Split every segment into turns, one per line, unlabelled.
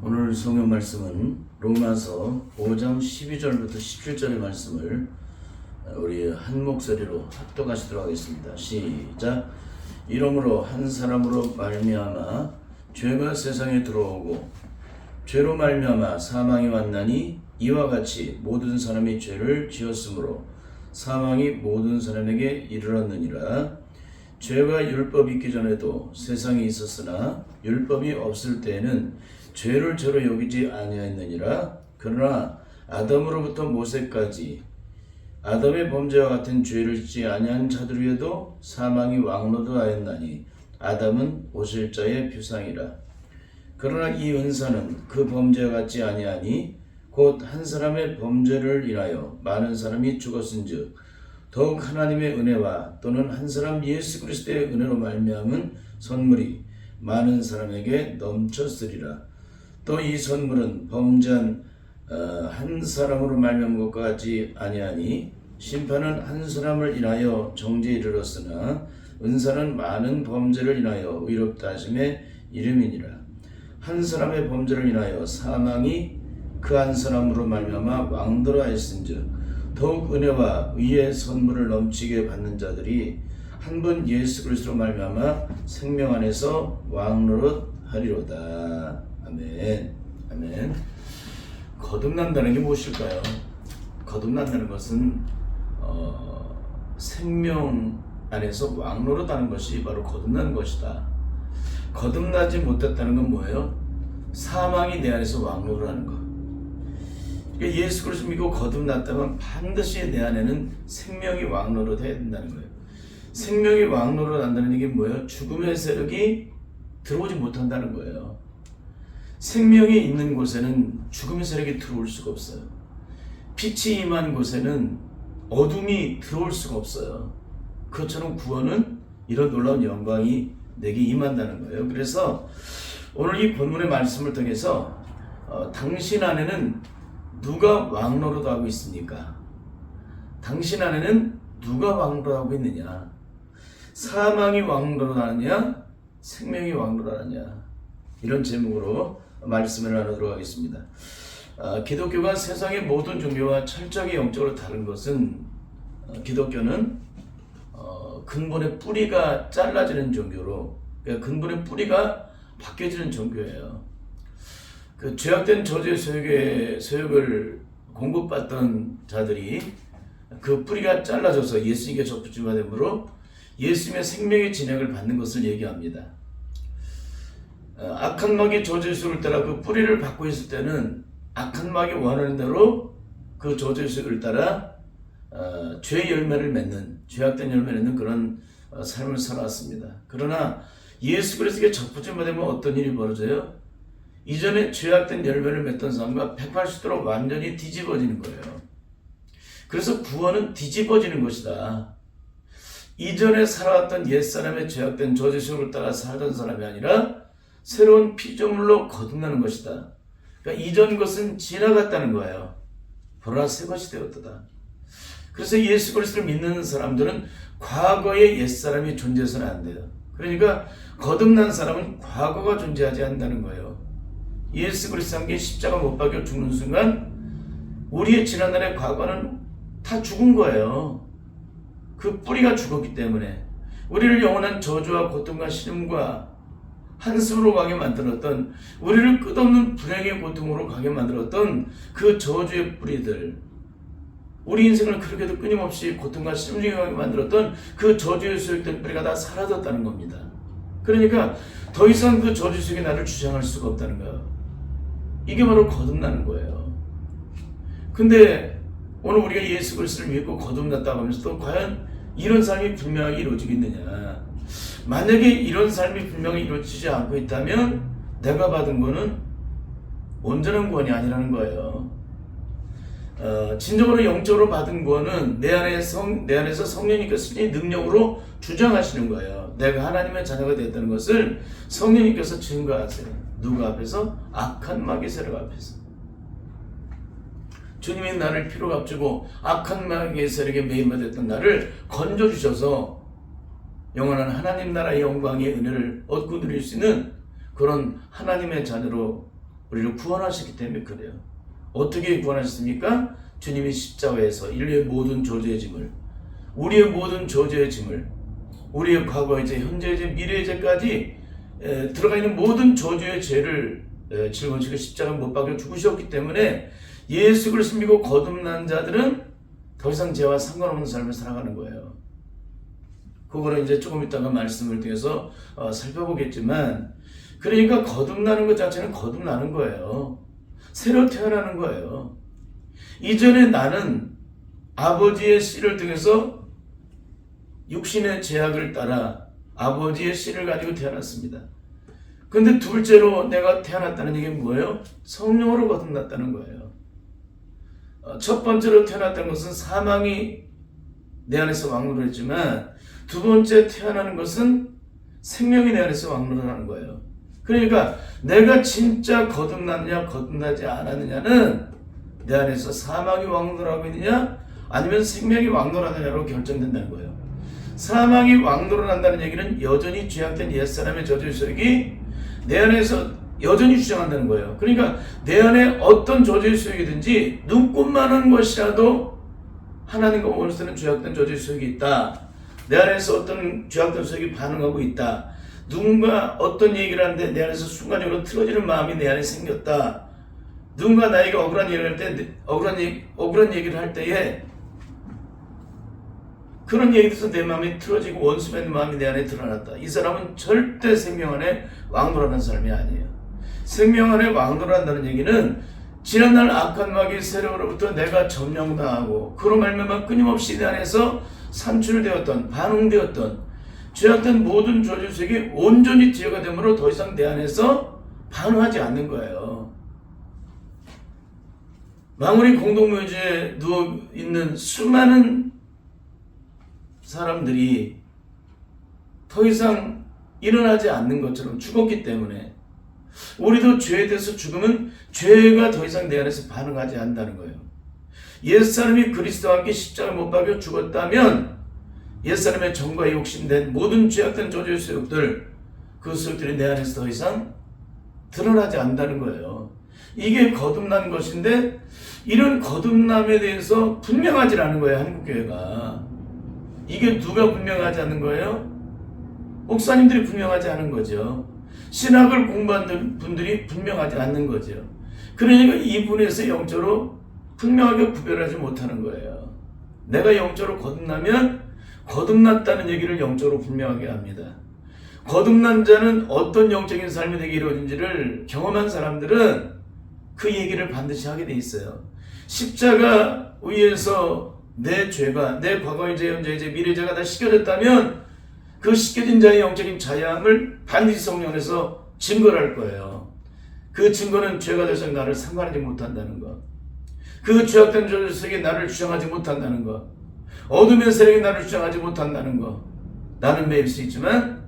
오늘 성경 말씀은 로마서 5장 12절부터 17절의 말씀을 우리 한 목소리로 합독하시도록 하겠습니다. 시작. 이러므로 한 사람으로 말미암아 죄가 세상에 들어오고 죄로 말미암아 사망이 왔나니 이와 같이 모든 사람이 죄를 지었으므로 사망이 모든 사람에게 이르렀느니라. 죄가 율법이 있기 전에도 세상에 있었으나 율법이 없을 때에는 죄를 죄로 여기지 아니하였느니라. 그러나 아담으로부터 모세까지 아담의 범죄와 같은 죄를 짓지 아니한 자들 위에도 사망이 왕노도하였나니 아담은 오실자의 표상이라. 그러나 이 은사는 그 범죄와 같지 아니하니 곧 한 사람의 범죄를 인하여 많은 사람이 죽었은즉 더욱 하나님의 은혜와 또는 한 사람 예수 그리스도의 은혜로 말미암은 선물이 많은 사람에게 넘쳤으리라. 또 이 선물은 범죄한 한 사람으로 말미암은 것과 같지 아니하니 심판은 한 사람을 인하여 정죄에 이르렀으나 은사는 많은 범죄를 인하여 의롭다 하심의 이름이니라. 한 사람의 범죄를 인하여 사망이 그 한 사람으로 말미암아 왕도로 하였은즉 더욱 은혜와 의의 선물을 넘치게 받는 자들이 한 분 예수 그리스도로 말미암아 생명 안에서 왕노릇하리로다. 아멘. 아멘. 거듭난다는 게 무엇일까요? 거듭난다는 것은 생명 안에서 왕노릇하는 것이 바로 거듭난 것이다. 거듭나지 못했다는 건 뭐예요? 사망이 내 안에서 왕노릇하는 것. 예수 그리스도 믿고 거듭났다면 반드시 내 안에는 생명이 왕노릇해야 된다는 거예요. 생명이 왕노릇한다는 게 뭐예요? 죽음의 세력이 들어오지 못한다는 거예요. 생명이 있는 곳에는 죽음의 세력이 들어올 수가 없어요. 빛이 임한 곳에는 어둠이 들어올 수가 없어요. 그것처럼 구원은 이런 놀라운 영광이 내게 임한다는 거예요. 그래서 오늘 이 본문의 말씀을 통해서 당신 안에는 누가 왕노릇하고 있습니까? 당신 안에는 누가 왕노릇하고 있느냐? 사망이 왕노릇하느냐? 생명이 왕노릇하느냐? 이런 제목으로 말씀을 나누도록 하겠습니다. 기독교가 세상의 모든 종교와 철저하게 영적으로 다른 것은 기독교는 근본의 뿌리가 잘라지는 종교로, 그러니까 근본의 뿌리가 바뀌어지는 종교예요. 그 죄악된 저주의 소욕을 공급받던 자들이 그 뿌리가 잘라져서 예수님께 접붙임이 되므로 예수님의 생명의 진액을 받는 것을 얘기합니다. 악한 마귀 저주의 소욕을 따라 그 뿌리를 받고 있을 때는 악한 마귀 원하는 대로 그 저주의 소욕을 따라 죄의 열매를 맺는, 죄악된 열매를 맺는 그런 삶을 살아왔습니다. 그러나 예수 그리스도께 접붙임이 되면 어떤 일이 벌어져요? 이전에 죄악된 열매를 맺던 사람과 180도로 완전히 뒤집어지는 거예요. 그래서 구원은 뒤집어지는 것이다. 이전에 살아왔던 옛사람의 죄악된 저주식을 따라 살던 사람이 아니라 새로운 피조물로 거듭나는 것이다. 그러니까 이전 것은 지나갔다는 거예요. 보라 새 것이 되었다. 그래서 예수 그리스도를 믿는 사람들은 과거의 옛사람이 존재해서는 안 돼요. 그러니까 거듭난 사람은 과거가 존재하지 않는다는 거예요. 예수 그리스도와 함께 십자가 못 박혀 죽는 순간 우리의 지난날의 과거는 다 죽은 거예요. 그 뿌리가 죽었기 때문에 우리를 영원한 저주와 고통과 신음과 한숨으로 가게 만들었던, 우리를 끝없는 불행의 고통으로 가게 만들었던 그 저주의 뿌리들, 우리 인생을 그렇게도 끊임없이 고통과 신음중에 가게 만들었던 그 저주의 소욕된 뿌리가 다 사라졌다는 겁니다. 그러니까 더 이상 그 저주 속에 나를 주장할 수가 없다는 거예요. 이게 바로 거듭나는 거예요. 근데 오늘 우리가 예수 그리스도를 믿고 거듭났다고 하면서도 과연 이런 삶이 분명하게 이루어지겠느냐? 만약에 이런 삶이 분명히 이루어지지 않고 있다면 내가 받은 거는 온전한 구원이 아니라는 거예요. 진정으로 영적으로 받은 구원은 내 안에서 성령님께서 능력으로 주장하시는 거예요. 내가 하나님의 자녀가 되었다는 것을 성령님께서 증거하세요. 누구 앞에서? 악한 마귀 세력 앞에서. 주님이 나를 피로 값주고 악한 마귀의 세력에 매임받았던 나를 건져주셔서 영원한 하나님 나라의 영광의 은혜를 얻고 누릴 수 있는 그런 하나님의 자녀로 우리를 구원하셨기 때문에 그래요. 어떻게 구원하셨습니까? 주님이 십자가에서 인류의 모든 저주의 짐을, 우리의 모든 저주의 짐을, 우리의 과거의 죄, 현재의 죄, 미래의 죄까지 들어가 있는 모든 저주의 죄를 짊어지고 십자가에 못 박혀 죽으셨기 때문에 예수 그리스도 믿고 거듭난 자들은 더 이상 죄와 상관없는 삶을 살아가는 거예요. 그거를 이제 조금 이따가 말씀을 통해서 살펴보겠지만, 그러니까 거듭나는 것 자체는 거듭나는 거예요. 새로 태어나는 거예요. 이전에 나는 아버지의 씨를 통해서 육신의 제약을 따라 아버지의 씨를 가지고 태어났습니다. 근데 둘째로 내가 태어났다는 얘기는 뭐예요? 성령으로 거듭났다는 거예요. 첫 번째로 태어났다는 것은 사망이 내 안에서 왕노를 했지만, 두 번째 태어나는 것은 생명이 내 안에서 왕노를 하는 거예요. 그러니까 내가 진짜 거듭났느냐 거듭나지 않았느냐는 내 안에서 사망이 왕노하고 있느냐 아니면 생명이 왕노하느냐로 결정된다는 거예요. 사망이 왕노를 한다는 얘기는 여전히 죄악된 옛사람의 저주의 소욕이 내 안에서 여전히 주장한다는 거예요. 그러니까 내 안에 어떤 저주의 소욕이든지 눈꽃만한 것이라도 하나님과 원수되는 죄악된 저주의 소욕이 있다. 내 안에서 어떤 죄악된 소욕이 반응하고 있다. 누군가 어떤 얘기를 하는데 내 안에서 순간적으로 틀어지는 마음이 내 안에 생겼다. 누군가 나에게 억울한 얘기를 할 때, 억울한 얘기를 할 때에 그런 얘기에 대해서 내 마음이 틀어지고 원수 맺는 마음이 내 안에 드러났다. 이 사람은 절대 생명 안에 왕노라는 사람이 아니에요. 생명 안에 왕노란다는 얘기는 지난날 악한 마귀 세력으로부터 내가 점령당하고 그로 말미암아 끊임없이 내 안에서 산출되었던, 반응되었던 죄악된 모든 저주 속이 온전히 제거가 되므로 더 이상 내 안에서 반응하지 않는 거예요. 망우리 공동묘지에 누워있는 수많은 사람들이 더 이상 일어나지 않는 것처럼 죽었기 때문에 우리도 죄에 대해서 죽으면 죄가 더 이상 내 안에서 반응하지 않는다는 거예요. 옛사람이 그리스도와 함께 십자가에 못 박혀 죽었다면 옛사람의 정과에 욕심된 모든 죄악된 저주의 소욕들, 그 소욕들이 내 안에서 더 이상 드러나지 않는다는 거예요. 이게 거듭난 것인데 이런 거듭남에 대해서 분명하지 않은 거예요. 한국교회가. 이게 누가 분명하지 않는 거예요? 목사님들이 분명하지 않은 거죠. 신학을 공부하는 분들이 분명하지 않는 거죠. 그러니까 이분에서 영적으로 분명하게 구별하지 못하는 거예요. 내가 영적으로 거듭나면 거듭났다는 얘기를 영적으로 분명하게 합니다. 거듭난 자는 어떤 영적인 삶이 되게 이루어진지를 경험한 사람들은 그 얘기를 반드시 하게 돼 있어요. 십자가 위에서 내 죄가, 내 과거의 죄, 현재의 죄, 미래의 죄가 다 씻겨졌다면 그 씻겨진 자의 영적인 자양을 반드시 성령에서 증거를 할 거예요. 그 증거는 죄가 더 이상 나를 상관하지 못한다는 것, 그 죄악된 저주 속에 나를 주장하지 못한다는 것, 어둠의 세력이 나를 주장하지 못한다는 것. 나는 매일 수 있지만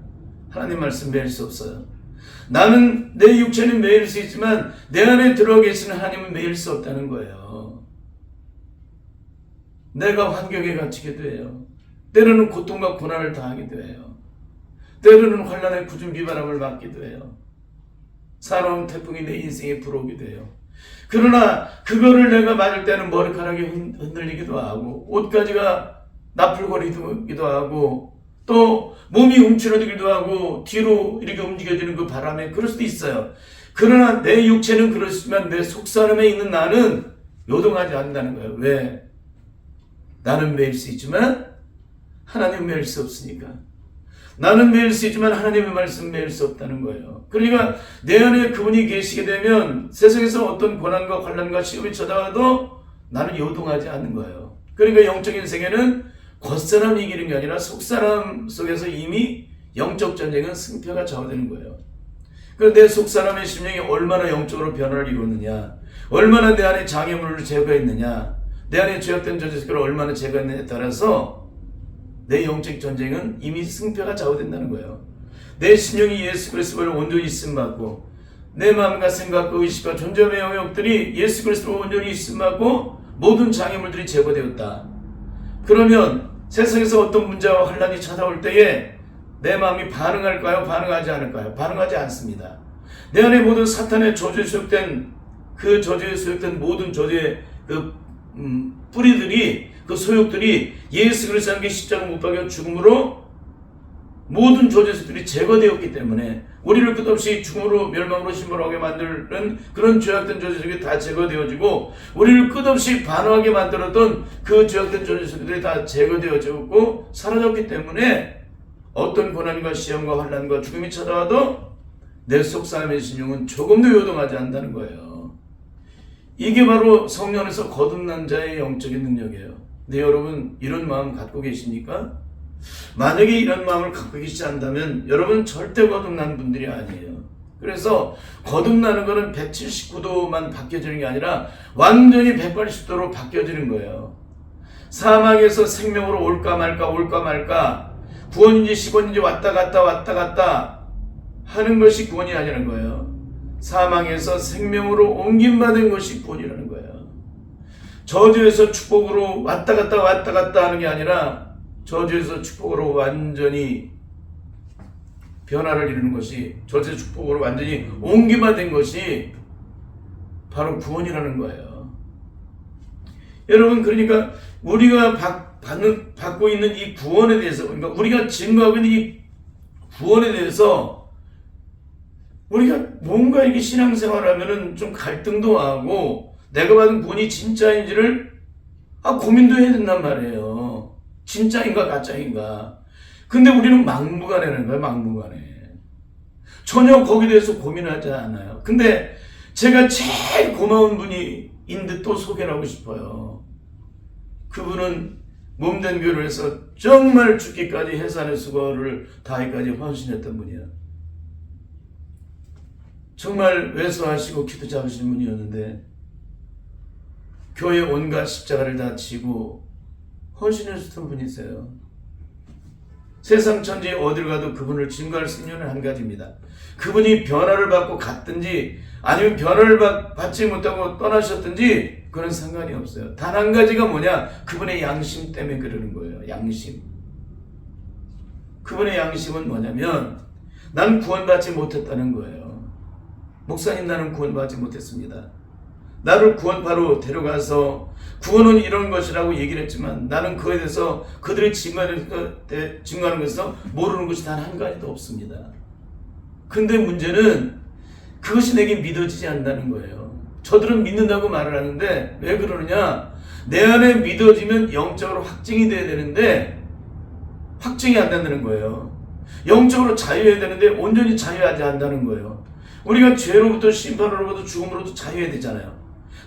하나님 말씀 매일 수 없어요. 나는 내 육체는 매일 수 있지만 내 안에 들어가 계시는 하나님은 매일 수 없다는 거예요. 내가 환경에 갇히기도 해요. 때로는 고통과 고난을 당하기도 해요. 때로는 환난의 굳은 비바람을 맞기도 해요. 사나운 태풍이 내 인생에 불어오기도 해요. 그러나 그거를 내가 맞을 때는 머리카락이 흔들리기도 하고 옷가지가 나풀거리기도 하고 또 몸이 움츠러들기도 하고 뒤로 이렇게 움직여지는 그 바람에 그럴 수도 있어요. 그러나 내 육체는 그렇지만 내 속사람에 있는 나는 요동하지 않는다는 거예요. 왜? 나는 매일 수 있지만 하나님은 매일 수 없으니까. 나는 매일 수 있지만 하나님의 말씀은 매일 수 없다는 거예요. 그러니까 내 안에 그분이 계시게 되면 세상에서 어떤 고난과 환난과 시험이 찾아와도 나는 요동하지 않는 거예요. 그러니까 영적인 세계는 겉사람이 이기는 게 아니라 속사람 속에서 이미 영적 전쟁은 승패가 좌우되는 거예요. 그런데 내 속사람의 심령이 얼마나 영적으로 변화를 이루느냐, 얼마나 내 안에 장애물을 제거했느냐, 내 안에 죄악된 저주를 얼마나 제거했느냐에 따라서 내 영적 전쟁은 이미 승패가 좌우된다는 거예요. 내 심령이 예수 그리스도를 온전히 있음받고 내 마음과 생각과 의식과 존재의 영역들이 예수 그리스도로 온전히 있음받고 모든 장애물들이 제거되었다. 그러면 세상에서 어떤 문제와 환난이 찾아올 때에 내 마음이 반응할까요? 반응하지 않을까요? 반응하지 않습니다. 내 안에 모든 사탄의 저주에 소욕된 그 저주에 소욕된 모든 저주의 그 뿌리들이 그 소욕들이 예수 그리스도의 함께 십자가 못 박혀 죽음으로 모든 저주의 소욕들이 제거되었기 때문에 우리를 끝없이 죽음으로 멸망으로 신벌하게 만드는 그런 죄악된 저주들이 다 제거되어지고 우리를 끝없이 반응하게 만들었던 그 죄악된 저주들이 다 제거되어지고 사라졌기 때문에 어떤 고난과 시험과 환난과 죽음이 찾아와도 내 속 사람의 신용은 조금도 요동하지 않는다는 거예요. 이게 바로 성령 안에서 거듭난 자의 영적인 능력이에요. 근데 여러분 이런 마음 갖고 계십니까? 만약에 이런 마음을 갖고 계시지 않다면 여러분 절대 거듭난 분들이 아니에요. 그래서 거듭나는 것은 179도만 바뀌어지는 게 아니라 완전히 180도로 바뀌어지는 거예요. 사망에서 생명으로 올까 말까 구원인지 시건인지 왔다 갔다 하는 것이 구원이 아니라는 거예요. 사망에서 생명으로 옮김받은 것이 구원이라는 거예요. 저주에서 축복으로 왔다 갔다 하는 게 아니라 저주에서 축복으로 완전히 변화를 이루는 것이, 저주에서 축복으로 완전히 옮김받은 것이 바로 구원이라는 거예요. 여러분, 그러니까 우리가 받고 있는 이 구원에 대해서, 그러니까 우리가 증거하고 있는 이 구원에 대해서 우리가 뭔가 이게 신앙생활하면은 좀 갈등도 하고 내가 받은 구원이 진짜인지를 고민도 해야 된단 말이에요. 진짜인가 가짜인가. 근데 우리는 막무가내라는 거예요. 막무가내. 전혀 거기에 대해서 고민하지 않아요. 근데 제가 제일 고마운 분이 있는데 또 소개를 하고 싶어요. 그분은 몸된 교회를 해서 정말 죽기까지 해산의 수고를 다하기까지 헌신했던 분이에요. 정말 왜소하시고 기도 잡으시는 분이었는데 교회 온갖 십자가를 다 지고 헌신하셨던 분이세요. 세상 천지 어딜 가도 그분을 증거할 수 있는 한 가지입니다. 그분이 변화를 받고 갔든지 아니면 변화를 받지 못하고 떠나셨든지 그런 상관이 없어요. 단 한 가지가 뭐냐? 그분의 양심 때문에 그러는 거예요. 양심. 그분의 양심은 뭐냐면 나는 구원받지 못했다는 거예요. 목사님, 나는 구원받지 못했습니다. 나를 구원파로 데려가서 구원은 이런 것이라고 얘기를 했지만 나는 그에 대해서 그들이 증거하는 것에서 모르는 것이 단 한 가지도 없습니다. 근데 문제는 그것이 내게 믿어지지 않는다는 거예요. 저들은 믿는다고 말을 하는데 왜 그러느냐? 내 안에 믿어지면 영적으로 확증이 돼야 되는데 확증이 안 된다는 거예요. 영적으로 자유해야 되는데 온전히 자유하지 않는다는 거예요. 우리가 죄로부터 심판으로부터 죽음으로부터 자유해야 되잖아요.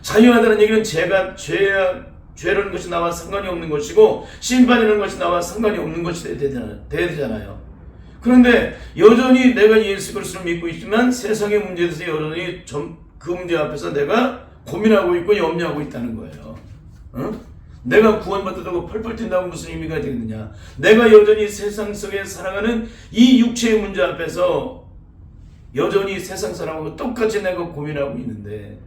자유하다는 얘기는 죄라는 것이 나와 상관이 없는 것이고 심판이라는 것이 나와 상관이 없는 것이 돼야 되잖아요. 그런데 여전히 내가 예수 그리스도를 믿고 있지만 세상의 문제에 대해서 여전히 그 문제 앞에서 내가 고민하고 있고 염려하고 있다는 거예요. 내가 구원받았다고 펄펄 뛴다고 무슨 의미가 되겠느냐? 내가 여전히 세상 속에 살아가는 이 육체의 문제 앞에서 여전히 세상 사람하고 똑같이 내가 고민하고 있는데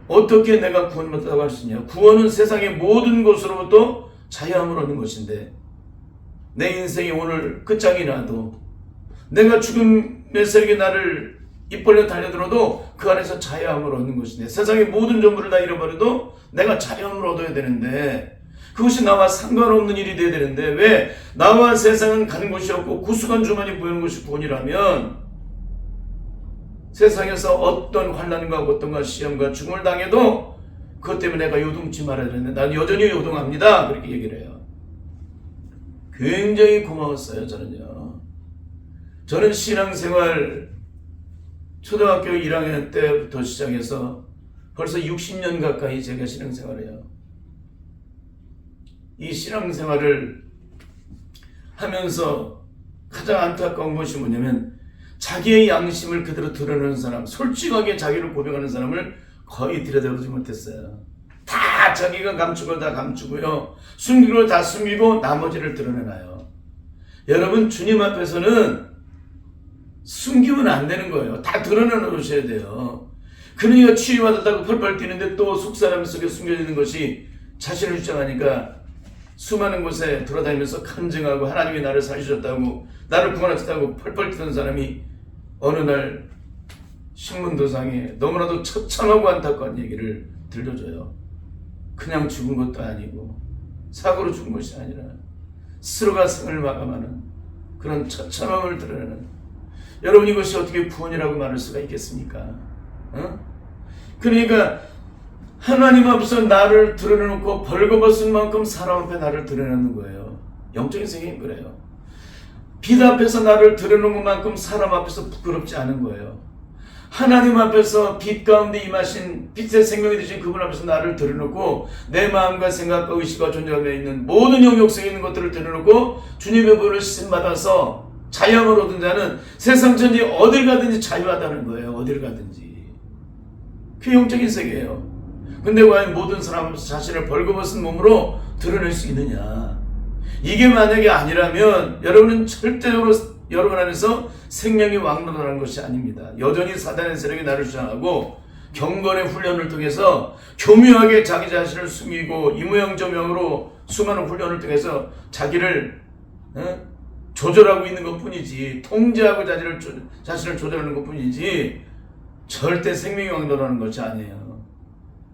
어떻게 내가 구원받았다고 할 수 있냐? 구원은 세상의 모든 것으로부터 자유함을 얻는 것인데 내 인생이 오늘 끝장이 나도 내가 죽음의 세력이 나를 입벌려 달려들어도 그 안에서 자유함을 얻는 것인데 세상의 모든 전부를 다 잃어버려도 내가 자유함을 얻어야 되는데 그것이 나와 상관없는 일이 돼야 되는데 왜 나와 세상은 가는 곳이 없고 구수한 주만이 보이는 것이 구원이라면 세상에서 어떤 환난과 어떤 시험과 죽음을 당해도 그것 때문에 내가 요동치 말아야 되는데 난 여전히 요동합니다. 그렇게 얘기를 해요. 굉장히 고마웠어요. 저는 신앙생활 초등학교 1학년 때부터 시작해서 벌써 60년 가까이 제가 신앙생활을 해요. 이 신앙생활을 하면서 가장 안타까운 것이 뭐냐면 자기의 양심을 그대로 드러내는 사람, 솔직하게 자기를 고백하는 사람을 거의 들여다보지 못했어요. 다 자기가 감출 걸 다 감추고요. 숨길 걸 다 숨기고 나머지를 드러내놔요. 여러분, 주님 앞에서는 숨기면 안 되는 거예요. 다 드러내놓으셔야 돼요. 그러니까 치유받았다고 펄펄 뛰는데 또 속사람 속에 숨겨지는 것이 자신을 주장하니까 수많은 곳에 돌아다니면서 간증하고 하나님이 나를 살리셨다고 나를 구원하셨다고 펄펄 뛰던 사람이 어느 날 신문도상에 너무나도 처참하고 안타까운 얘기를 들려줘요. 그냥 죽은 것도 아니고 사고로 죽은 것이 아니라 스스로가 생을 마감하는 그런 처참함을 드러내는, 여러분 이것이 어떻게 구원이라고 말할 수가 있겠습니까? 그러니까 하나님 앞에서 나를 드러내놓고 벌거벗은 만큼 사람 앞에 나를 드러내는 거예요. 영적인 세계는 그래요. 빛 앞에서 나를 드러내는 것만큼 사람 앞에서 부끄럽지 않은 거예요. 하나님 앞에서 빛 가운데 임하신 빛의 생명이 되신 그분 앞에서 나를 드러내놓고 내 마음과 생각과 의식과 존재감에 있는 모든 영역 속에 있는 것들을 드러내놓고 주님의 보혈을 씻음받아서 자유함을 얻은 자는 세상 천지 어딜 가든지 자유하다는 거예요. 어딜 가든지. 그게 영적인 세계예요. 근데 과연 모든 사람 앞에서 자신을 벌거벗은 몸으로 드러낼 수 있느냐? 이게 만약에 아니라면 여러분은 절대적으로 여러분 안에서 생명이 왕노릇하는 것이 아닙니다. 여전히 사단의 세력이 나를 주장하고 경건의 훈련을 통해서 교묘하게 자기 자신을 숨기고 이모양저모양으로 수많은 훈련을 통해서 자기를 조절하고 있는 것뿐이지, 통제하고 자신을 조절하는 것뿐이지 절대 생명이 왕노릇하는 것이 아니에요.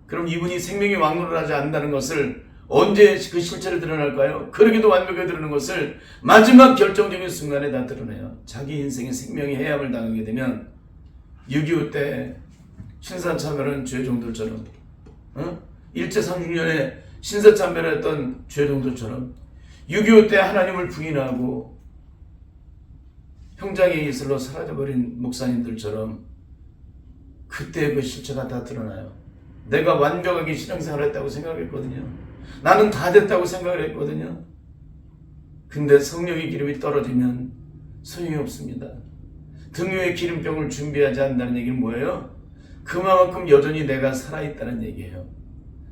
그럼 이분이 생명이 왕노릇하지 않는다는 것을 언제 그 실체를 드러날까요? 그러기도 완벽하게 드러내는 것을 마지막 결정적인 순간에 다 드러내요. 자기 인생의 생명이 해함을 당하게 되면 6.25 때 신사참배를 죄종들처럼, 일제 36년에 신사참배를 했던 죄종들처럼 6.25 때 하나님을 부인하고 형장의 이슬로 사라져버린 목사님들처럼 그때 그 실체가 다 드러나요. 내가 완벽하게 신앙생활을 했다고 생각했거든요. 나는 다 됐다고 생각을 했거든요. 근데 성령의 기름이 떨어지면 소용이 없습니다. 등 위에 기름병을 준비하지 않는다는 얘기는 뭐예요? 그만큼 여전히 내가 살아있다는 얘기예요.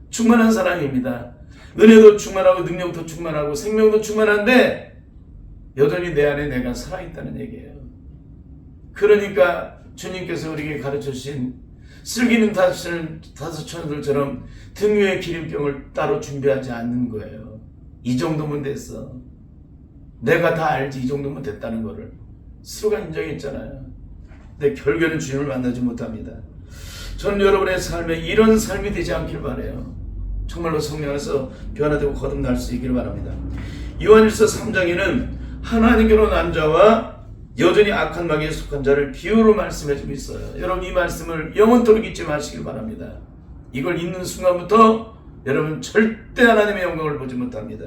충만한 사람입니다. 은혜도 충만하고 능력도 충만하고 생명도 충만한데 여전히 내 안에 내가 살아있다는 얘기예요. 그러니까 주님께서 우리에게 가르쳐주신 슬기는 다섯 처녀들처럼 등 위에 기름병을 따로 준비하지 않는 거예요. 이 정도면 됐어. 내가 다 알지, 이 정도면 됐다는 거를 스스로가 인정했잖아요. 근데 결국에는 주님을 만나지 못합니다. 저는 여러분의 삶에 이런 삶이 되지 않길 바라요. 정말로 성령 안에서 변화되고 거듭날 수 있기를 바랍니다. 요한일서 3장에는 하나님께로 난 자와 여전히 악한 마귀에 속한 자를 비유로 말씀해주고 있어요. 여러분 이 말씀을 영원토록 잊지 마시길 바랍니다. 이걸 읽는 순간부터 여러분 절대 하나님의 영광을 보지 못합니다.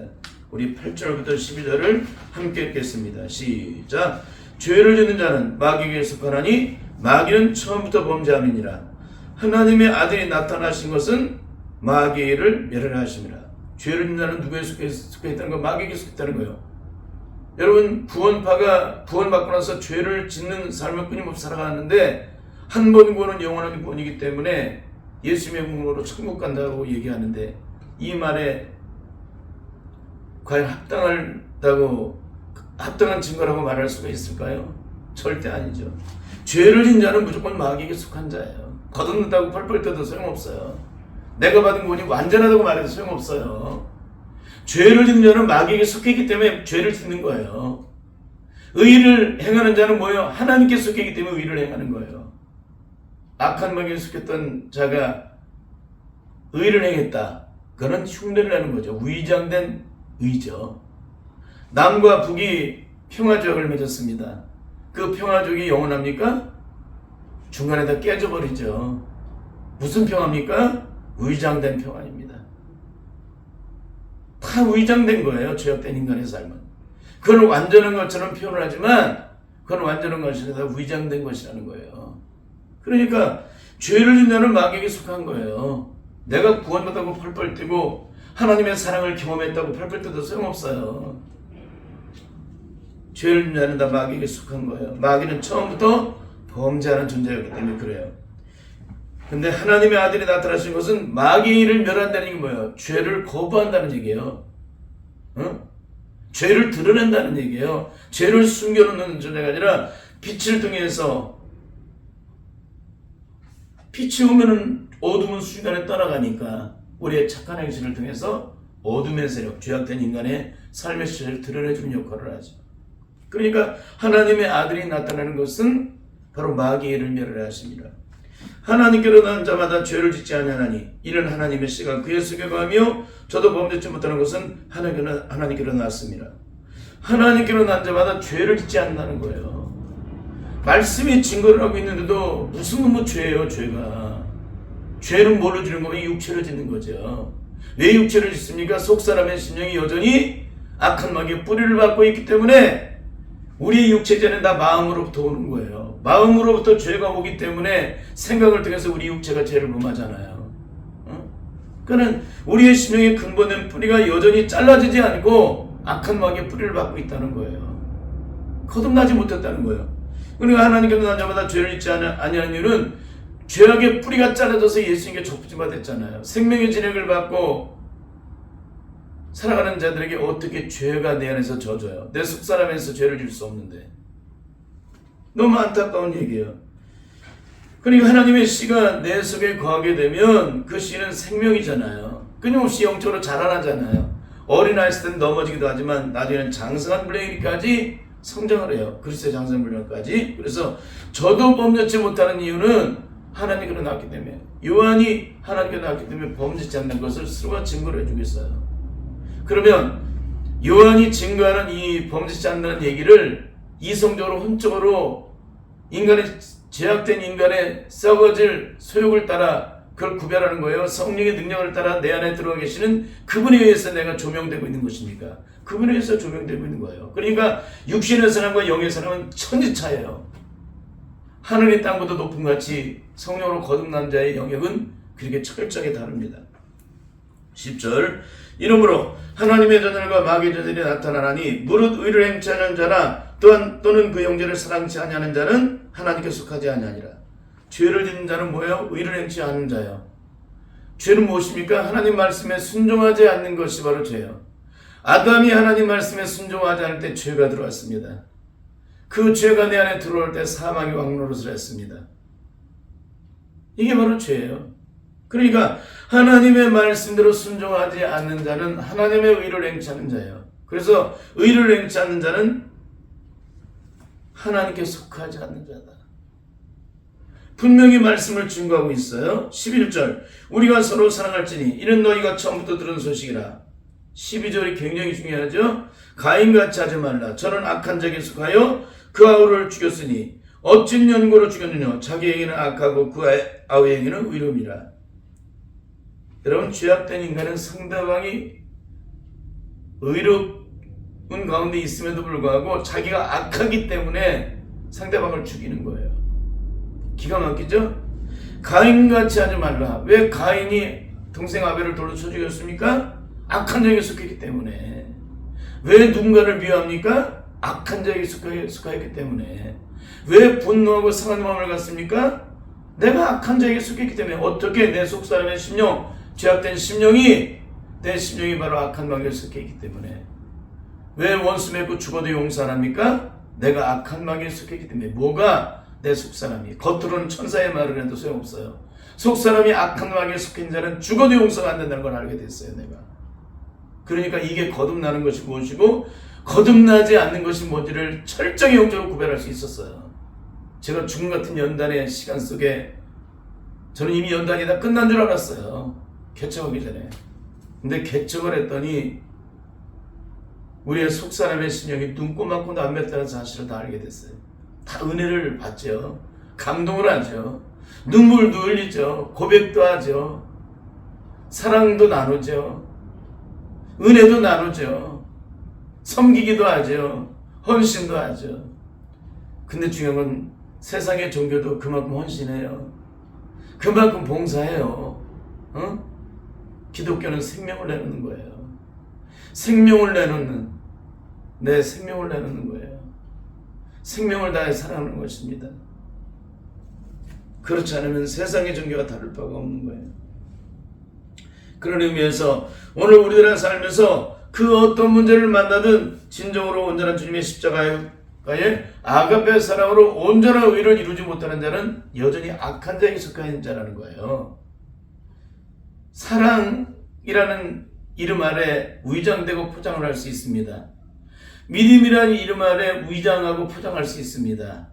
우리 8절부터 12절을 함께 읽겠습니다. 시작. 죄를 짓는 자는 마귀에게 속하나니 마귀는 처음부터 범죄함이니라. 하나님의 아들이 나타나신 것은 마귀의 일을 멸하심이라. 죄를 짓는 자는 누구에 속해 있다는 거? 마귀에게 속했다는 거예요. 여러분 구원파가 구원받고 나서 죄를 짓는 삶을 끊임없이 살아가는데 한 번 구원은 영원한 구원이기 때문에 예수님의 몸으로 천국 간다고 얘기하는데 이 말에 과연 합당한 증거라고 말할 수가 있을까요? 절대 아니죠. 죄를 짓는 자는 무조건 마귀에게 속한 자예요. 거듭났다고 펄펄 떠도 소용없어요. 내가 받은 구원이 완전하다고 말해도 소용없어요. 죄를 짓는 자는 마귀에게 속했기 때문에 죄를 짓는 거예요. 의를 행하는 자는 뭐예요? 하나님께 속했기 때문에 의를 행하는 거예요. 악한 마귀에 속했던 자가 의를 행했다. 그건 흉내를 내는 거죠. 위장된 의죠. 남과 북이 평화조약을 맺었습니다. 그 평화조약이 영원합니까? 중간에 다 깨져버리죠. 무슨 평화입니까? 위장된 평화입니다. 다 위장된 거예요. 죄악된 인간의 삶은. 그건 완전한 것처럼 표현을 하지만 그건 완전한 것이 아니라 위장된 것이라는 거예요. 그러니까 죄를 짓는 자는 마귀에게 속한 거예요. 내가 구원받았다고 펄펄 뛰고 하나님의 사랑을 경험했다고 펄펄 뛰어도 소용없어요. 죄를 짓는 자는 다 마귀에게 속한 거예요. 마귀는 처음부터 범죄하는 존재였기 때문에 그래요. 근데 하나님의 아들이 나타나신 것은 마귀의 일을 멸한다는 게 뭐예요? 죄를 거부한다는 얘기예요. 죄를 드러낸다는 얘기예요. 죄를 숨겨놓는 존재가 아니라 빛을 통해서 빛이 오면은 어둠은 순간에 떠나가니까 우리의 착한 행실을 통해서 어둠의 세력, 죄악된 인간의 삶의 실체를 드러내주는 역할을 하죠. 그러니까 하나님의 아들이 나타나는 것은 바로 마귀의 일을 멸하십니다. 하나님께로 난 자마다 죄를 짓지 아니하나니 이는 하나님의 씨가 그의 속에 거하며 저도 범죄치 못하는 것은 하나님께로 났습니다. 하나님께로 난 자마다 죄를 짓지 않는다는 거예요. 말씀이 증거를 하고 있는데도 무슨 놈의 죄예요. 죄가 죄는 뭘로 짓는 거면 육체로 짓는 거죠. 왜 육체를 짓습니까? 속사람의 심령이 여전히 악한 마귀의 뿌리를 받고 있기 때문에 우리 육체죄는 다 마음으로부터 오는 거예요. 마음으로부터 죄가 오기 때문에 생각을 통해서 우리 육체가 죄를 범하잖아요. 그러니까 우리의 심령의 근본된 뿌리가 여전히 잘라지지 않고 악한 마귀의 뿌리를 받고 있다는 거예요. 거듭나지 못했다는 거예요. 그러니까 하나님께서 난 자마다 죄를 짓지 아니하는 이유는 죄악의 뿌리가 잘라져서 예수님께 접붙임받았잖아요. 생명의 진액을 받고 살아가는 자들에게 어떻게 죄가 내 안에서 져져요? 내 속사람에서 죄를 질 수 없는데. 너무 안타까운 얘기예요. 그러니까 하나님의 씨가 내 속에 거하게 되면 그 씨는 생명이잖아요. 끊임없이 영적으로 자라나잖아요. 어린아이 있을 때는 넘어지기도 하지만 나중에는 장성한 분량까지 성장을 해요. 그리스도의 장성한 분량까지. 그래서 저도 범죄치 못하는 이유는 하나님께로 나왔기 때문에, 요한이 하나님께로 나왔기 때문에 범죄치 않는 것을 스스로가 증거를 해주고 있어요. 그러면 요한이 증거하는 이 범죄치 않는 얘기를 이성적으로 혼적으로 인간의 죄악된 인간의 썩어질 소욕을 따라 그걸 구별하는 거예요. 성령의 능력을 따라 내 안에 들어와 계시는 그분에 의해서 내가 조명되고 있는 것입니까? 그분에 의해서 조명되고 있는 거예요. 그러니까 육신의 사람과 영의 사람은 천지차예요. 하늘의 땅보다 높은 같이 성령으로 거듭난 자의 영역은 그렇게 철저하게 다릅니다. 10절 이러므로 하나님의 자녀들과 마귀의 자들이 나타나나니 무릇 의를 행치 하는 자나 또는 그 형제를 사랑치 아니하는 자는 하나님께 속하지 아니하니라. 죄를 짓는 자는 뭐예요? 의를 행치 않는 자예요. 죄는 무엇입니까? 하나님 말씀에 순종하지 않는 것이 바로 죄예요. 아담이 하나님 말씀에 순종하지 않을 때 죄가 들어왔습니다. 그 죄가 내 안에 들어올 때 사망의 왕노릇을 했습니다. 이게 바로 죄예요. 그러니까 하나님의 말씀대로 순종하지 않는 자는 하나님의 의를 행치 않는 자예요. 그래서 의를 행치 않는 자는 하나님께 속하지 않는 자다. 분명히 말씀을 증거하고 있어요. 11절 우리가 서로 사랑할지니 이는 너희가 처음부터 들은 소식이라. 12절이 굉장히 중요하죠. 가인같이 하지 말라. 저는 악한 자에게 속하여 그 아우를 죽였으니 어찐 연고로 죽였느냐. 자기 행위는 악하고 그 아우의 행위는 의로움이라. 여러분, 죄악된 인간은 상대방이 의로운 가운데 있음에도 불구하고 자기가 악하기 때문에 상대방을 죽이는 거예요. 기가 막히죠? 가인같이 하지 말라. 왜 가인이 동생 아벨을 돌로 쳐 죽였습니까? 악한 자에게 속했기 때문에. 왜 누군가를 미워합니까? 악한 자에게 속하였기 때문에. 왜 분노하고 상한 마음을 갖습니까? 내가 악한 자에게 속했기 때문에. 어떻게 내 속사람의 심령, 죄악된 심령이, 내 심령이 바로 악한 마귀에 속했기 때문에. 왜 원수 맺고 죽어도 용서 안 합니까? 내가 악한 마귀에 속했기 때문에. 뭐가? 내 속사람이. 겉으로는 천사의 말을 해도 소용없어요. 속사람이 악한 마귀에 속한 자는 죽어도 용서가 안 된다는 걸 알게 됐어요, 내가. 그러니까 이게 거듭나는 것이 무엇이고 거듭나지 않는 것이 뭔지를 철저히 영적으로 구별할 수 있었어요. 제가 죽음 같은 연단의 시간 속에 저는 이미 연단이 다 끝난 줄 알았어요. 개척하기 전에. 근데 개척을 했더니 우리의 속사람의 심령이 눈꼬만큼도 안 맸다는 사실을 다 알게 됐어요. 다 은혜를 받죠. 감동을 하죠. 눈물도 흘리죠. 고백도 하죠. 사랑도 나누죠. 은혜도 나누죠. 섬기기도 하죠. 헌신도 하죠. 근데 중요한 건 세상의 종교도 그만큼 헌신해요. 그만큼 봉사해요. 기독교는 생명을 내놓는 거예요. 생명을 내놓는, 내 생명을 내놓는 거예요. 생명을 다해 사랑하는 것입니다. 그렇지 않으면 세상의 종교가 다를 바가 없는 거예요. 그런 의미에서 오늘 우리들이 살면서 그 어떤 문제를 만나든 진정으로 온전한 주님의 십자가에 아가페 사랑으로 온전한 의를 이루지 못하는 자는 여전히 악한 자에게 속해 있는 자라는 거예요. 사랑이라는 이름 아래 위장되고 포장을 할 수 있습니다. 믿음이라는 이름 아래 위장하고 포장할 수 있습니다.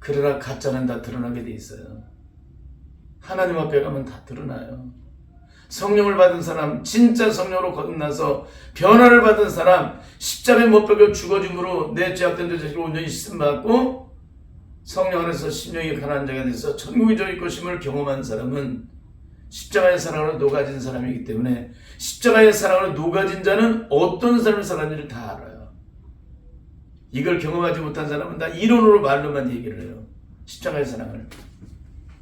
그러나 가짜는 다 드러나게 돼 있어요. 하나님 앞에 가면 다 드러나요. 성령을 받은 사람, 진짜 성령으로 거듭나서 변화를 받은 사람, 십자가에 못 박혀 죽어짐으로 내 죄악된 죄를 온전히 씻음받고 성령 안에서 심령이 가난한 자가 돼서 천국이 저희 것임을 경험한 사람은 십자가의 사랑으로 녹아진 사람이기 때문에 십자가의 사랑으로 녹아진 자는 어떤 삶을 살았는지를 다 알아요. 이걸 경험하지 못한 사람은 다 이론으로 말로만 얘기를 해요. 십자가의 사랑을.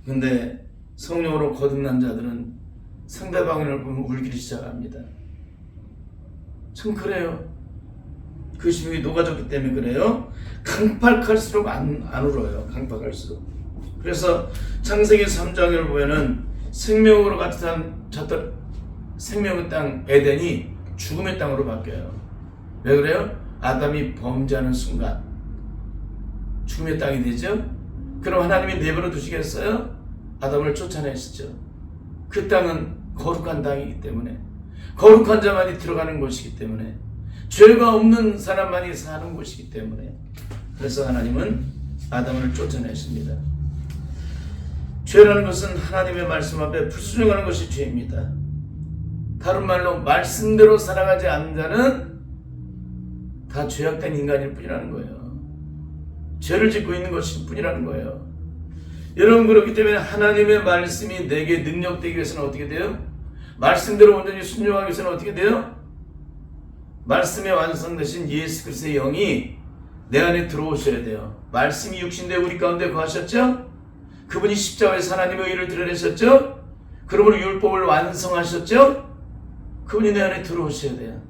근데 성령으로 거듭난 자들은 상대방을 보면 울기 시작합니다. 참 그래요. 그 심령이 녹아졌기 때문에 그래요. 강팍할수록 안 울어요. 강팍할수록. 그래서 창세기 3장을 보면은 생명으로 잤던 생명의 땅 에덴이 죽음의 땅으로 바뀌어요. 왜 그래요? 아담이 범죄하는 순간 죽음의 땅이 되죠. 그럼 하나님이 내버려 두시겠어요? 아담을 쫓아내시죠. 그 땅은 거룩한 땅이기 때문에, 거룩한 자만이 들어가는 곳이기 때문에, 죄가 없는 사람만이 사는 곳이기 때문에, 그래서 하나님은 아담을 쫓아내십니다. 죄라는 것은 하나님의 말씀 앞에 불순종하는 것이 죄입니다. 다른 말로 말씀대로 살아가지 않는 자는 다 죄악된 인간일 뿐이라는 거예요. 죄를 짓고 있는 것일 뿐이라는 거예요. 여러분, 그렇기 때문에 하나님의 말씀이 내게 능력되기 위해서는 어떻게 돼요? 말씀대로 온전히 순종하기 위해서는 어떻게 돼요? 말씀의 완성되신 예수 그리스도의 영이 내 안에 들어오셔야 돼요. 말씀이 육신되어 우리 가운데 거하셨죠? 그분이 십자가에서 하나님의 의를 드러내셨죠? 그러므로 율법을 완성하셨죠? 그분이 내 안에 들어오셔야 돼요.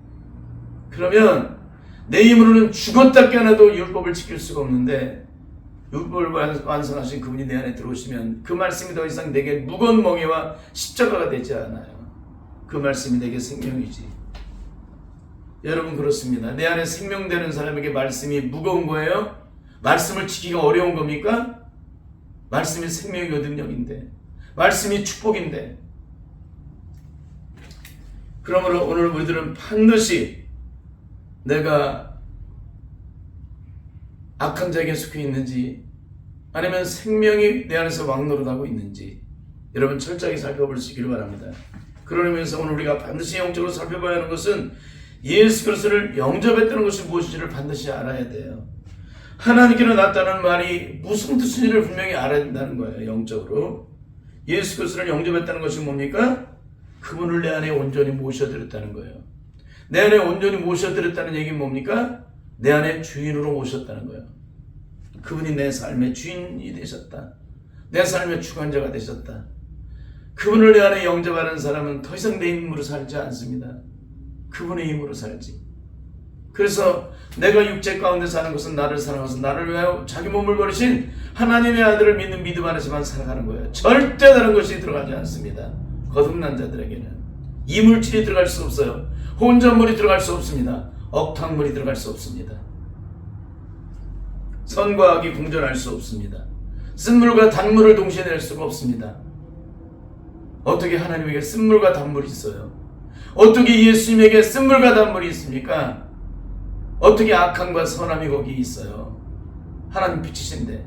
그러면 내 힘으로는 죽었다 깨어나도 율법을 지킬 수가 없는데, 율법을 완성하신 그분이 내 안에 들어오시면 그 말씀이 더 이상 내게 무거운 멍에와 십자가가 되지 않아요. 그 말씀이 내게 생명이지. 여러분, 그렇습니다. 내 안에 생명되는 사람에게 말씀이 무거운 거예요? 말씀을 지키기가 어려운 겁니까? 말씀이 생명이고 능력인데, 말씀이 축복인데. 그러므로 오늘 우리들은 반드시 내가 악한 자에게 속해 있는지 아니면 생명이 내 안에서 왕노릇하고 있는지 여러분 철저하게 살펴볼 수 있기를 바랍니다. 그런 의미에서 오늘 우리가 반드시 영적으로 살펴봐야 하는 것은 예수 그리스도를 영접했다는 것이 무엇인지를 반드시 알아야 돼요. 하나님께로 났다는 말이 무슨 뜻인지를 분명히 알아야 된다는 거예요. 영적으로 예수 그리스도를 영접했다는 것이 뭡니까? 그분을 내 안에 온전히 모셔드렸다는 거예요. 내 안에 온전히 모셔드렸다는 얘기는 뭡니까? 내 안에 주인으로 모셨다는 거예요. 그분이 내 삶의 주인이 되셨다. 내 삶의 주관자가 되셨다. 그분을 내 안에 영접하는 사람은 더 이상 내 힘으로 살지 않습니다. 그분의 힘으로 살지. 그래서 내가 육체 가운데 사는 것은 나를 사랑해서 나를 위하여 자기 몸을 버리신 하나님의 아들을 믿는 믿음 안에서만 살아가는 거예요. 절대 다른 것이 들어가지 않습니다. 거듭난 자들에게는 이물질이 들어갈 수 없어요. 혼잣물이 들어갈 수 없습니다. 억탕물이 들어갈 수 없습니다. 선과 악이 공존할 수 없습니다. 쓴물과 단물을 동시에 낼 수가 없습니다. 어떻게 하나님에게 쓴물과 단물이 있어요? 어떻게 예수님에게 쓴물과 단물이 있습니까? 어떻게 악함과 선함이 거기 있어요? 하나님 빛이신데.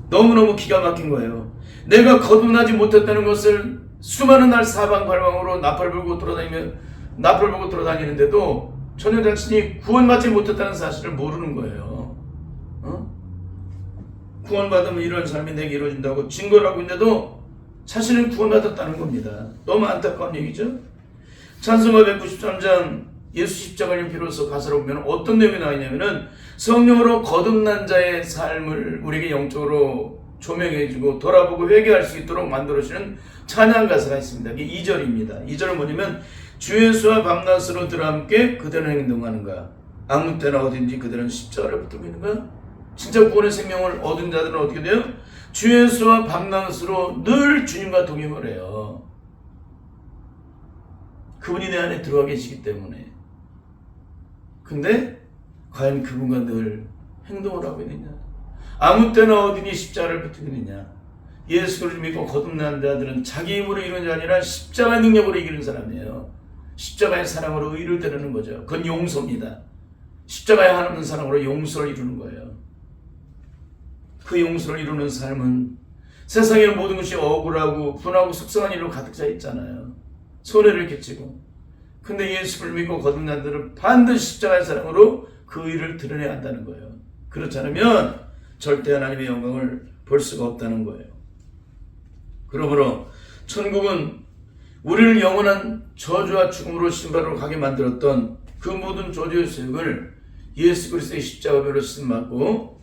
너무너무 기가 막힌 거예요. 내가 거듭나지 못했다는 것을 수많은 날 사방팔방으로 나팔 불고 돌아다니는데도 전혀 자신이 구원받지 못했다는 사실을 모르는 거예요. 구원받으면 이런 삶이 내게 이루어진다고 증거를 하고 있는데도 자신은 구원받았다는 겁니다. 너무 안타까운 얘기죠. 찬송가 193장 예수 십자가를 비로소 가사로 보면 어떤 내용이 나와 있냐면은 성령으로 거듭난 자의 삶을 우리에게 영적으로 조명해주고 돌아보고 회개할 수 있도록 만들어주는 찬양 가사가 있습니다. 이게 2절입니다. 2절은 뭐냐면 주 예수와 밤낮으로 들어 함께 그대는 행동하는가, 아무 때나 어딘지 그들은 십자가를 붙들고 있는가. 진짜 구원의 생명을 얻은 자들은 어떻게 돼요? 주 예수와 밤낮으로 늘 주님과 동행을 해요. 그분이 내 안에 들어와 계시기 때문에. 근데 과연 그분과 늘 행동을 하고 있느냐, 아무 때나 어디니 십자가를 붙들고 있느냐. 예수를 믿고 거듭난 자들은 자기 힘으로 이루는 게 아니라 십자가의 능력으로 이기는 사람이에요. 십자가의 사랑으로 의를 드리는 거죠. 그건 용서입니다. 십자가에 하나님 사랑으로 용서를 이루는 거예요. 그 용서를 이루는 삶은 세상에는 모든 것이 억울하고 분하고 속상한 일로 가득 차 있잖아요. 손해를 끼치고. 근데 예수를 믿고 거듭난 자들은 반드시 십자가의 사랑으로 그 일을 드러내야 한다는 거예요. 그렇지 않으면 절대 하나님의 영광을 볼 수가 없다는 거예요. 그러므로 천국은 우리를 영원한 저주와 죽음으로 신발로 가게 만들었던 그 모든 저주의 세력을 예수 그리스도의 십자가로 신받고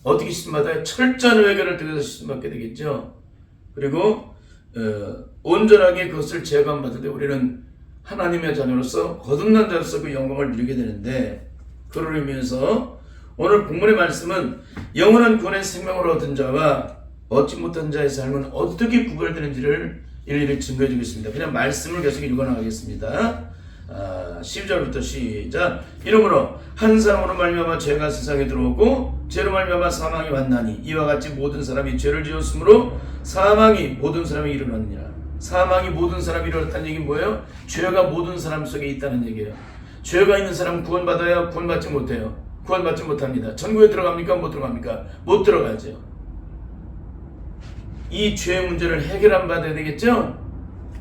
어떻게 신받아요? 철저한 회개를 통해서 신받게 되겠죠. 그리고 온전하게 그것을 제거받을 때 우리는 하나님의 자녀로서 거듭난 자로서 그 영광을 누리게 되는데, 그를 의미해서 오늘 본문의 말씀은 영원한 구원의 생명을 얻은 자와 얻지 못한 자의 삶은 어떻게 구별되는지를 일일이 증거해 주겠습니다. 그냥 말씀을 계속 읽어나가겠습니다. 12절부터 시작. 이러므로 한 사람으로 말미암아 죄가 세상에 들어오고 죄로 말미암아 사망이 왔나니 이와 같이 모든 사람이 죄를 지었으므로 사망이 모든 사람이 일어났느니라. 사망이 모든 사람이 일어났다는 얘기는 뭐예요? 죄가 모든 사람 속에 있다는 얘기예요. 죄가 있는 사람은 구원받아야 구원받지 못해요. 구원받지 못합니다. 천국에 들어갑니까? 못 들어갑니까? 못 들어가죠. 이 죄의 문제를 해결 안 받아야 되겠죠?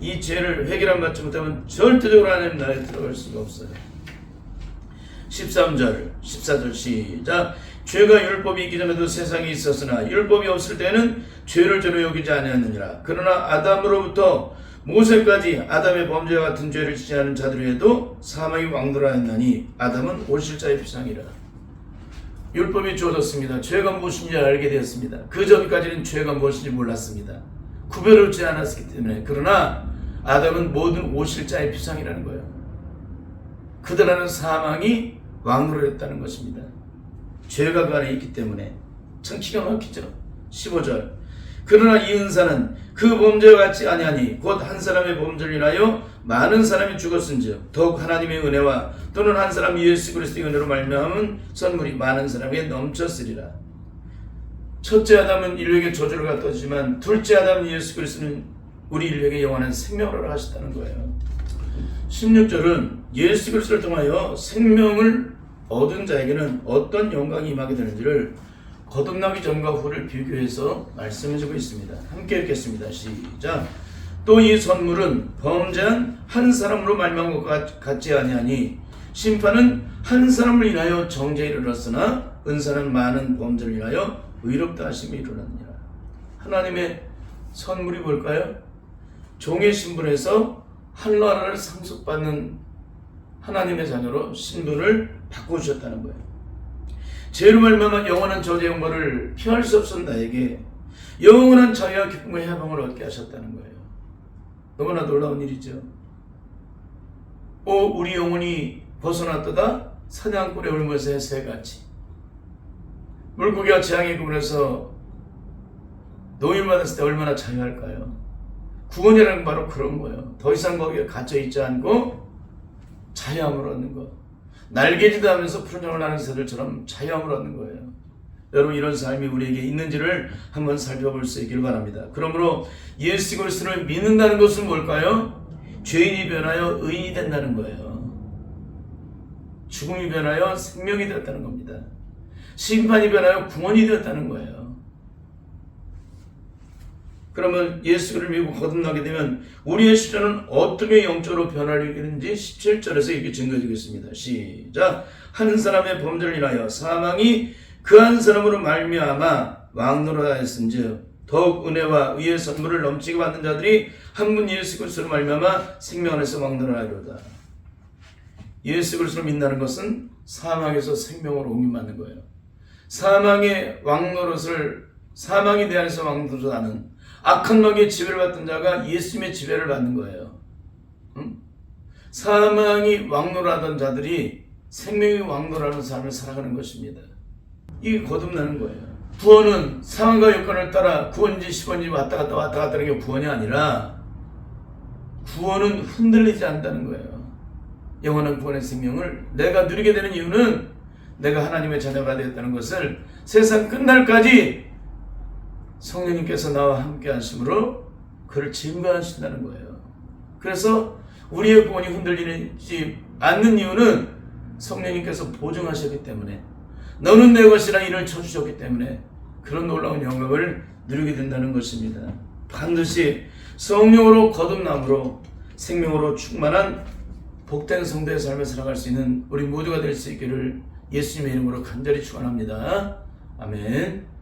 이 죄를 해결 안 받지 못하면 절대적으로 하나님 나라에 들어갈 수가 없어요. 13절, 14절 시작. 죄가 율법이 있기 전에도 세상에 있었으나 율법이 없을 때는 죄를 죄로 여기지 아니하느니라. 그러나 아담으로부터 모세까지 아담의 범죄와 같은 죄를 지지 않은 자들에도 사망이 왕노라했나니 아담은 오실자의 피상이라. 율법이 주어졌습니다. 죄가 무엇인지 알게 되었습니다. 그 전까지는 죄가 무엇인지 몰랐습니다. 구별하지 않았기 때문에. 그러나 아담은 모든 오실자의 피상이라는 거예요. 그들 안에는 사망이 왕노릇했다는 것입니다. 죄가 그 안에 있기 때문에. 참 기가 막히죠. 15절. 그러나 이 은사는 그 범죄와 같지 아니하니 곧 한 사람의 범죄를 인하여 많은 사람이 죽었은즉 더욱 하나님의 은혜와 또는 한 사람 예수 그리스도의 은혜로 말미암은 선물이 많은 사람에게 넘쳤으리라. 첫째 아담은 인류에게 저주를 갖다 주지만 둘째 아담 예수 그리스도는 우리 인류에게 영원한 생명을 하셨다는 거예요. 16절은 예수 그리스도를 통하여 생명을 얻은 자에게는 어떤 영광이 임하게 되는지를 거듭나기 전과 후를 비교해서 말씀해주고 있습니다. 함께 읽겠습니다. 시작. 또 이 선물은 범죄한 한 사람으로 말미암은 것 같지 아니하니 심판은 한 사람을 인하여 정죄에 이르렀으나 은사는 많은 범죄를 인하여 의롭다 하심이 이르렀느니라. 하나님의 선물이 뭘까요? 종의 신분에서 한나라를 상속받는 하나님의 자녀로 신분을 바꿔주셨다는 거예요. 죄로 말미암아 영원한 저주의 영광을 피할 수 없었던 나에게 영원한 자유와 기쁨과 해방을 얻게 하셨다는 거예요. 너무나 놀라운 일이죠. 우리 영혼이 벗어났다가 사냥꾼의 울면서의 새같이 물고기가 재앙의 구분에서 노임받았을 때 얼마나 자유할까요? 구원이라는 건 바로 그런 거예요. 더 이상 거기에 갇혀있지 않고 자유함을 얻는 거. 날개짓 하면서 푸른정을 나는 새들처럼 자유함을 얻는 거예요. 여러분, 이런 삶이 우리에게 있는지를 한번 살펴볼 수 있길 바랍니다. 그러므로 예수 그리스도를 믿는다는 것은 뭘까요? 죄인이 변하여 의인이 된다는 거예요. 죽음이 변하여 생명이 되었다는 겁니다. 심판이 변하여 구원이 되었다는 거예요. 그러면 예수를 믿고 거듭나게 되면 우리의 시련은 어떻게 영적으로 변화되는지 17절에서 이렇게 증거해주겠습니다. 시작. 한 사람의 범죄를 인하여 사망이 그 한 사람으로 말미암아 왕노릇하였은즉 더욱 은혜와 의의 선물을 넘치게 받는 자들이 한 분 예수 그리스도로 말미암아 생명 안에서 왕노릇하리로다. 예수 그리스도를 믿는다는 것은 사망에서 생명으로 옮김받는 거예요. 사망의 왕노릇을, 사망이 내 안에서 왕노릇하는 악한 마귀의 지배를 받던 자가 예수님의 지배를 받는 거예요. 사망이 왕노릇하던 자들이 생명이 왕노릇하는 삶을 살아가는 것입니다. 이게 거듭나는 거예요. 구원은 상황과 여건을 따라 9원인지 10원인지 왔다 갔다 하는 게 구원이 아니라 구원은 흔들리지 않는다는 거예요. 영원한 구원의 생명을 내가 누리게 되는 이유는 내가 하나님의 자녀가 되었다는 것을 세상 끝날까지 성령님께서 나와 함께 하심으로 그를 증거하신다는 거예요. 그래서 우리의 구원이 흔들리지 않는 이유는 성령님께서 보증하셨기 때문에, 너는 내 것이라 이를 쳐주셨기 때문에 그런 놀라운 영광을 누리게 된다는 것입니다. 반드시 성령으로 거듭남으로 생명으로 충만한 복된 성도의 삶을 살아갈 수 있는 우리 모두가 될 수 있기를 예수님의 이름으로 간절히 축원합니다. 아멘.